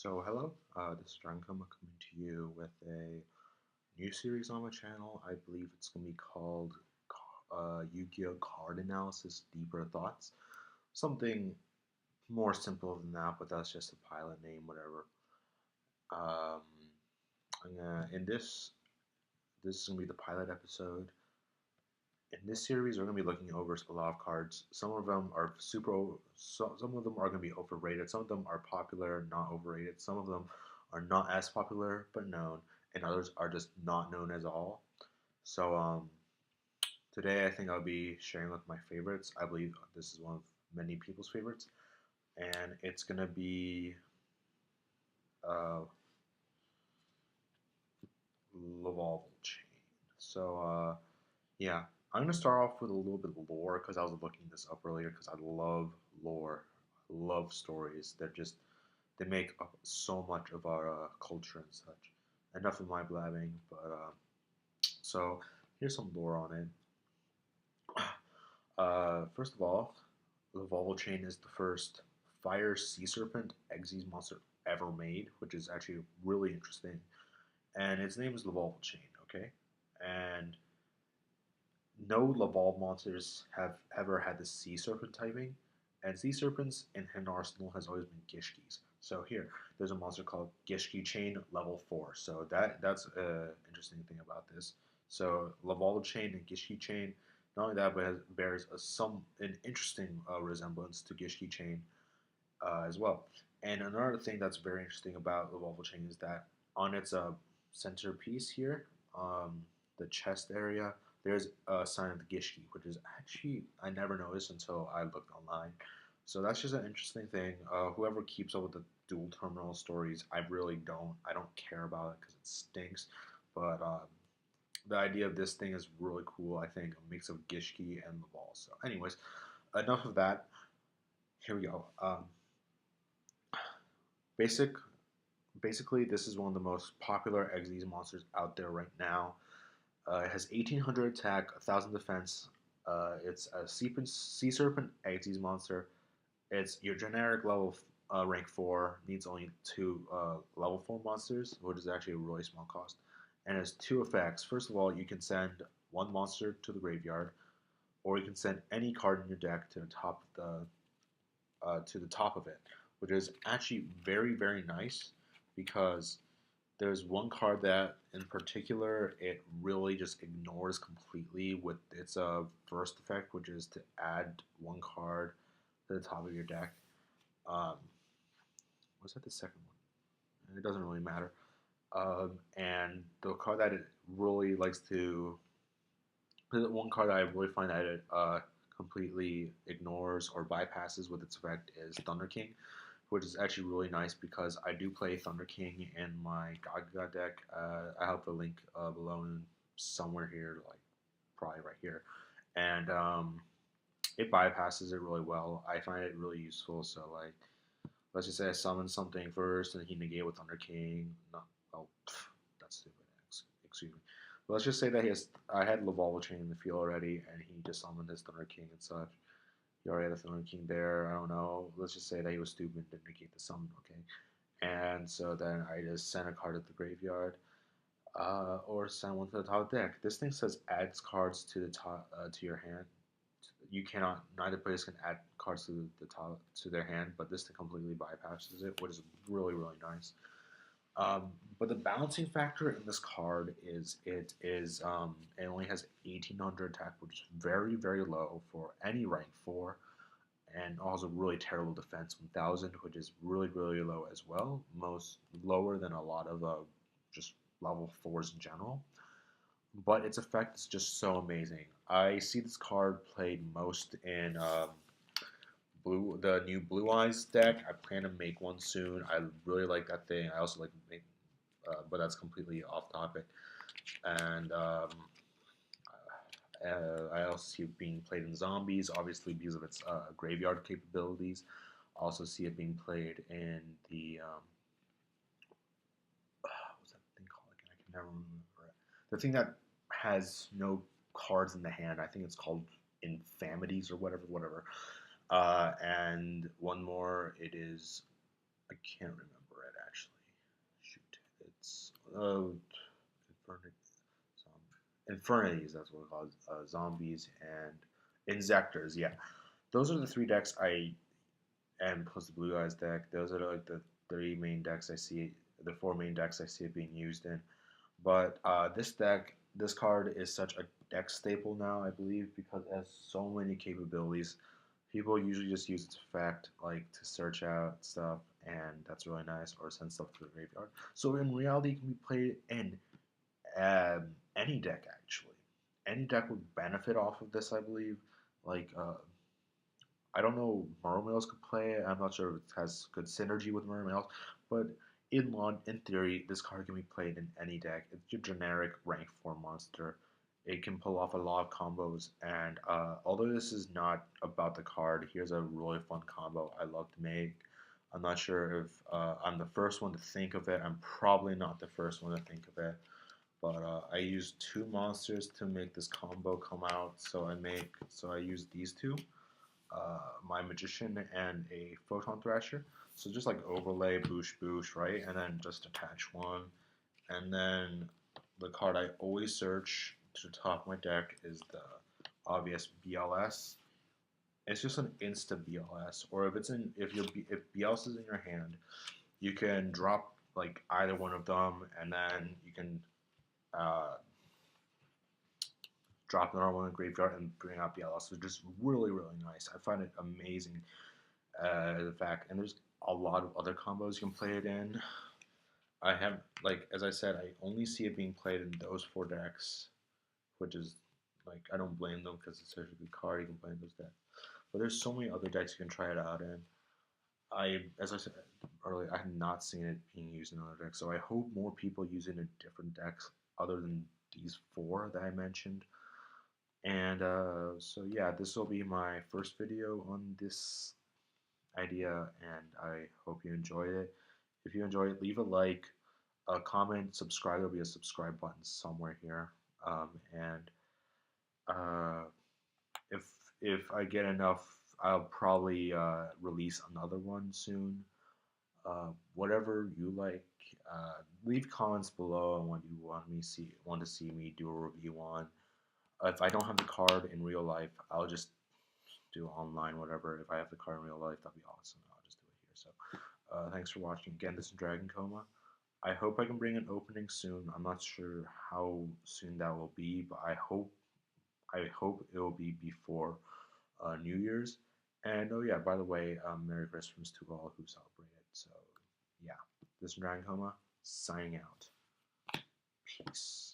So hello, this is DragonComa coming to you with a new series on my channel. I believe it's going to be called Yu-Gi-Oh! Card Analysis Deeper Thoughts. Something more simple than that, but that's just a pilot name, whatever. Um, in this is going to be the pilot episode. In this series, we're going to be looking over a lot of cards. Some of them are some of them are going to be overrated. Some of them are popular, not overrated. Some of them are not as popular but known, and others are just not known at all. So today, I think I'll be sharing with my favorites. I believe this is one of many people's favorites, and it's going to be uh, Lavalval chain. So yeah, I'm gonna start off with a little bit of lore because I was looking this up earlier because I love lore, I love stories. They make up so much of our culture and such. Enough of my blabbing, but so here's some lore on it. First of all, the Volvo chain is the first fire sea serpent Xyz monster ever made, which is actually really interesting. And its name is Lavalval chain, okay? And no Laval monsters have ever had the sea serpent typing, and sea serpents in an arsenal has always been Gishkis. So here, there's a monster called Gishki Chain level 4. So that's an interesting thing about this. So Laval Chain and Gishki Chain, not only that, but bears an interesting resemblance to Gishki Chain as well. And another thing that's very interesting about Laval Chain is that on its centerpiece here, the chest area, there's a sign of the Gishki, which is actually I never noticed until I looked online. So that's just an interesting thing. Whoever keeps up with the dual terminal stories, I really don't. I don't care about it because it stinks. But the idea of this thing is really cool. I think a mix of Gishki and Laval. So, anyways, enough of that. Here we go. Basic, basically, this is one of the most popular Xyz monsters out there right now. It has 1800 attack, 1000 defense. It's a sea serpent Xyz monster. It's your generic level rank 4, needs only 2 level 4 monsters, which is actually a really small cost. And it has 2 effects. First of all, you can send 1 monster to the graveyard, or you can send any card in your deck to the top of it, which is actually very very nice because there's one card that in particular it really just ignores completely with its first effect, which is to add 1 card to the top of your deck. Um, was that the second one? It doesn't really matter. And the card that it really likes to, the one card that I really find that it completely ignores or bypasses with its effect is Thunder King, which is actually really nice because I do play Thunder King in my Gaga deck. I have the link below and somewhere here, like probably right here, and it bypasses it really well. I find it really useful. So like, let's just say I summon something first and he negate with Thunder King. No, oh, that's stupid. Excuse me. But let's just say that I had Lavalval Chain in the field already, and he just summoned his Thunder King and such. He already had a Thunder King there. I don't know. Let's just say that he was stupid and didn't negate the summon. Okay. And so then I just sent a card to the graveyard, or send one to the top of the deck. This thing says adds cards to the top to your hand. You cannot. Neither players can add cards to the top to their hand, but this thing completely bypasses it, which is really really nice. But the balancing factor in this card is it only has 1800 attack, which is very very low for any rank 4, and also really terrible defense 1000, which is really really low as well, most lower than a lot of just level 4s in general. But its effect is just so amazing. I see this card played most in the new Blue Eyes deck. I plan to make one soon. I really like that thing. I also like make, but that's completely off topic. And I also see it being played in zombies, obviously because of its graveyard capabilities. I also see it being played in the what's that thing called again? I can never remember it. The thing that has no cards in the hand. I think it's called Infamities or whatever. And one more, it is I can't remember it Infernities, that's what we call it, zombies and insectors. Yeah, those are the three decks and plus the blue eyes deck. Those are like the three main decks I see, the four main decks I see it being used in. But this card is such a deck staple now, I believe, because it has so many capabilities. People usually just use its effect, like to search out stuff, and that's really nice, or send stuff to the graveyard. So in reality, it can be played in any deck actually. Any deck would benefit off of this, I believe. Like I don't know, Mermails could play it. I'm not sure if it has good synergy with Mermails, but in theory, this card can be played in any deck. It's your generic rank 4 monster. It can pull off a lot of combos, and although this is not about the card, here's a really fun combo I love to make. I'm not sure if I'm the first one to think of it. I'm probably not the first one to think of it, but I used two monsters to make this combo come out. So I used these two, my magician and a photon thrasher. So just like overlay boosh boosh, right, and then just attach one, and then the card I always search to the top of my deck is the obvious BLS. It's just an insta BLS, or if BLS is in your hand, you can drop like either one of them, and then you can uh, drop another one in the graveyard and bring out BLS. So just really, really nice. I find it amazing. The fact, and there's a lot of other combos you can play it in. I have, like, as I said, I only see it being played in those four decks, which is, like, I don't blame them because it's such a good card. You can play in those decks. But there's so many other decks you can try it out in. As I said earlier, I have not seen it being used in other decks, so I hope more people use it in different decks other than these four that I mentioned. And so yeah, this will be my first video on this idea, and I hope you enjoyed it. If you enjoyed it, leave a like, a comment, subscribe. There'll be a subscribe button somewhere here. And uh, if if I get enough, I'll probably release another one soon. Whatever you like, leave comments below on what you want to see me do a review on. If I don't have the card in real life, I'll just do online, whatever. If I have the card in real life, that'd be awesome. I'll just do it here. So, thanks for watching. Again, this is DragonComa. I hope I can bring an opening soon. I'm not sure how soon that will be, but I hope it will be before New Year's. And oh yeah, by the way, Merry Christmas to all who celebrate it. So yeah, this is DragonComa signing out. Peace.